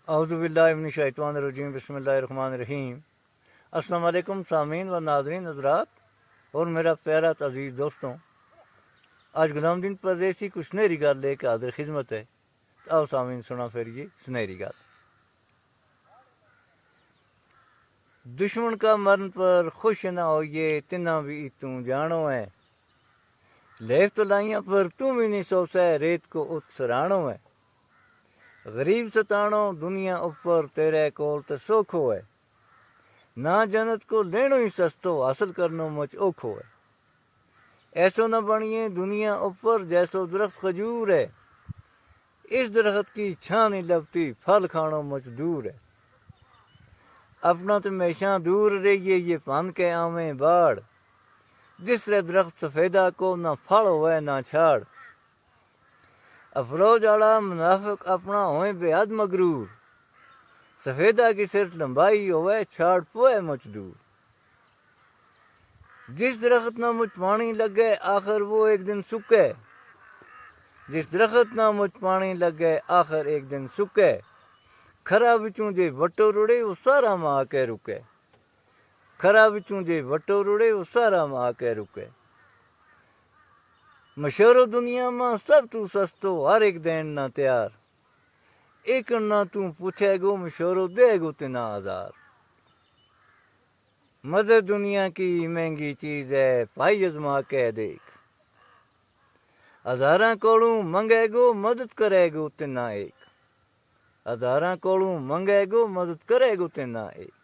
اعوذ باللہ من الشیطان الرجیم، بسم اللہ الرحمن الرحیم۔ السلام علیکم سامعین و ناظرین حضرات اور میرا پیارا عزیز دوستوں، آج غلام دین پردیسی کو سنہری گل لے کے حاضر خدمت ہے۔ آؤ سامعین سنا پھر یہ سنہری گل۔ دشمن کا مرن پر خوش نہ ہوئیے، تنا بھی توں جانو ہے، لیف تو لائیاں پر تم بھی نہیں سوسے، ریت کو ات سرانو ہے، غریب ستانو دنیا اوپر تیرے کول تے سوکھو ہے، نہ جنت کو لینو ہی سستو، حاصل کرنو مچ اوکھو ہے، ایسو نہ بنیے دنیا اوپر جیسو درخت کھجور ہے، اس درخت کی چھاں نہیں لبتی، پھل کھانو مچ دور ہے، اپنا تو ہمیشہ دور رہیے یہ پن کے آویں باڑ، جس طرح درخت سفیدہ کو نہ پھل ہوئے نہ چھاڑ، افروج آڑا منافق اپنا ہوئے بے حد مغرور، سفیدہ کی صرف لمبائی ہوئے چھاڑ پوئے مچ دور، جس درخت نہ مجھ پانی لگے آخر وہ ایک دن سکے، جس درخت نہ مجھ پانی لگے آخر ایک دن سکے، کھرا بچوں جے وٹو رڑے وہ سارا ماں آ کے رکے، کھرا بچوں جے وٹو رڑے وہ سارا ماں آ کے رکے، مشورو دنیا ماں سب تو سستو، ہر ایک دین نہ تیار، ایک نہ تو پوچھے گو مشورو دے گو تنا ہزار، مدد دنیا کی مہنگی چیز ہے، پائی ازما کے دیکھ، ہزاراں کولوں منگے گو مدد کرے گو تنا ایک، ہزاراں کولوں منگے گو مدد کرے گو تنا ایک،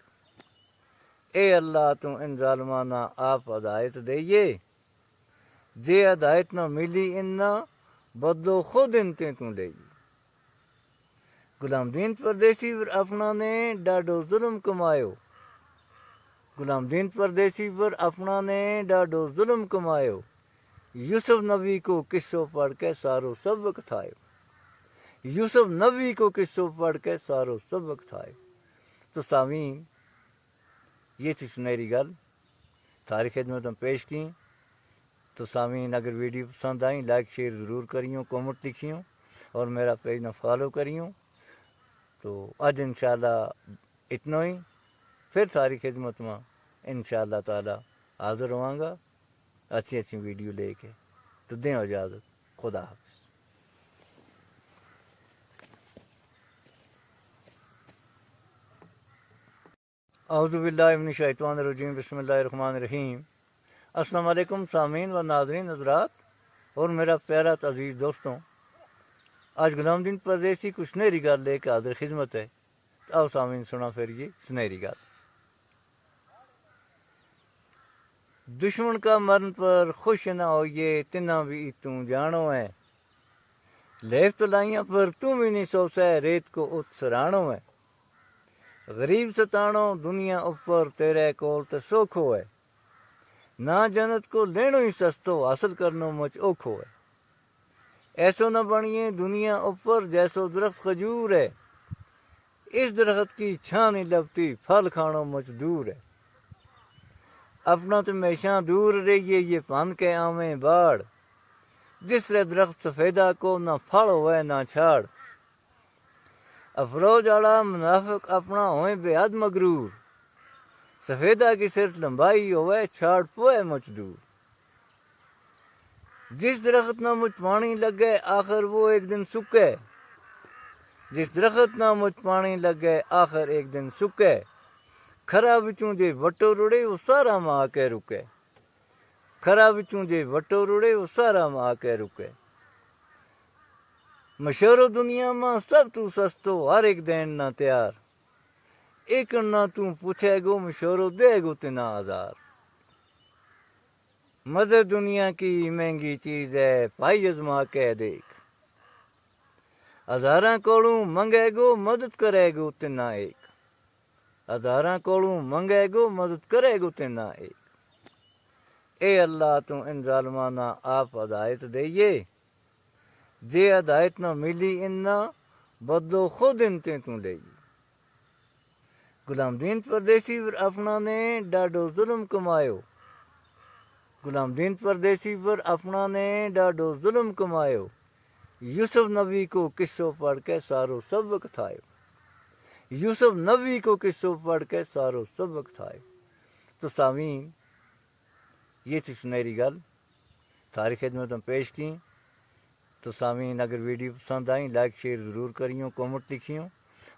اے اللہ تو ان ظالمانہ آپ ہدایت دئیے، جے ہدایت نہ ملی اننا بدو خود انتے تو لئی، غلام دین پردیسی پر اپنا نے ڈاڈو ظلم کمایو، غلام دین پردیسی پر اپنا نے ڈاڈو ظلم کمایو، یوسف نبی کو قصوں پڑھ کے سارو سبق تھایو، یوسف نبی کو قصوں پڑھ کے سارو سبق تھایو۔ تو سامعین یہ تھی سنہری گل تاریخ خدمت میں پیش کی۔ تو سامعین اگر ویڈیو پسند آئیں لائک شیئر ضرور کریوں، کومنٹ لکھیوں اور میرا پیج نہ فالو کریوں۔ تو آج انشاءاللہ اتنا ہی، پھر ساری خدمت میں انشاءاللہ تعالی حاضر ہوں گا اچھی ویڈیو لے کے۔ تو دیں اجازت، خدا حافظ۔ اعوذ باللہ من الشیطان الرجیم، بسم اللہ الرحمن الرحیم۔ السلام علیکم سامعین و ناظرین حضرات اور میرا پیارا عزیز دوستوں، آج غلام دین پردیسی کو سنہری گل لے کے حاضر خدمت ہے۔ آؤ سامعین سنا پھر یہ سنہری گل۔ دشمن کا مرن پر خوش نہ ہوئیے، تنا بھی توں جانو ہے، لیف تو لائیاں پر تم بھی نہیں سوسے، ریت کو ات سرانو ہے، غریب ستانو دنیا اوپر تیرے کول تے سوکھو ہے، نہ جنت کو لینو ہی سستو، حاصل کرنو مچ اوکھو ہے، ایسو نہ بنیے دنیا اوپر جیسو درخت کھجور ہے، اس درخت کی چھاں نہیں لبتی، پھل کھانو مچ دور ہے، اپنا تو ہمیشہ دور رہیے یہ پن کے آویں باڑ، جس طرح درخت سفیدہ کو نہ پھل ہوئے نہ چھاڑ، افروج آڑا منافق اپنا ہوئے بے حد مغرور، سفیدہ کی صرف لمبائی ہوئے چھاڑ پوئے مچ دور، جس درخت نہ مجھ پانی لگے آخر وہ ایک دن سکے، جس درخت نہ مجھ پانی لگے آخر ایک دن سکے، کھرا بچوں جے وٹو رڑے وہ سارا ماں آ کے رکے، کھرا بچوں جے وٹو رڑے وہ سارا ماں آ کے رکے، مشورو دنیا ماں سب تو سستو، ہر ایک دین نہ تیار، ایک نہ تو پوچھے گو مشورو دے گو تنا ہزار، مدد دنیا کی مہنگی چیز ہے، پائی ازما کے دیکھ، ہزاراں کولوں منگے گو مدد کرے گو تنا ایک، ہزاراں کولوں منگے گو مدد کرے گو تنا ایک، اے اللہ تو ان ظالمانہ آپ ہدایت دئیے، جے ہدایت نہ ملی اننا بدو خود انتے تو لئی، غلام دین پردیسی پر اپنا نے ڈاڈو ظلم کمایو، غلام دین پردیسی پر اپنا نے ڈاڈو ظلم کمایو، یوسف نبی کو قصوں پڑھ کے سارو سبق تھایو، یوسف نبی کو قصوں پڑھ کے سارو سبق تھائے۔ تو سامعین یہ تھی سنہری گل ساری خدمت میں پیش کی۔ تو سامعین اگر ویڈیو پسند آئیں لائک شیئر ضرور کریوں، کومنٹ لکھیوں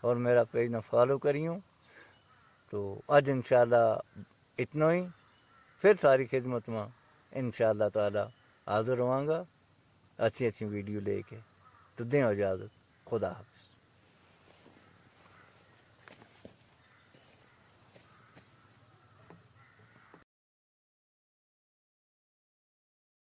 اور میرا پیج نہ فالو کریوں۔ تو آج انشاءاللہ اتنا ہی، پھر ساری خدمت میں انشاءاللہ تعالی حاضر ہوں گا اچھی ویڈیو لے کے۔ تو دیں اجازت، خدا حافظ۔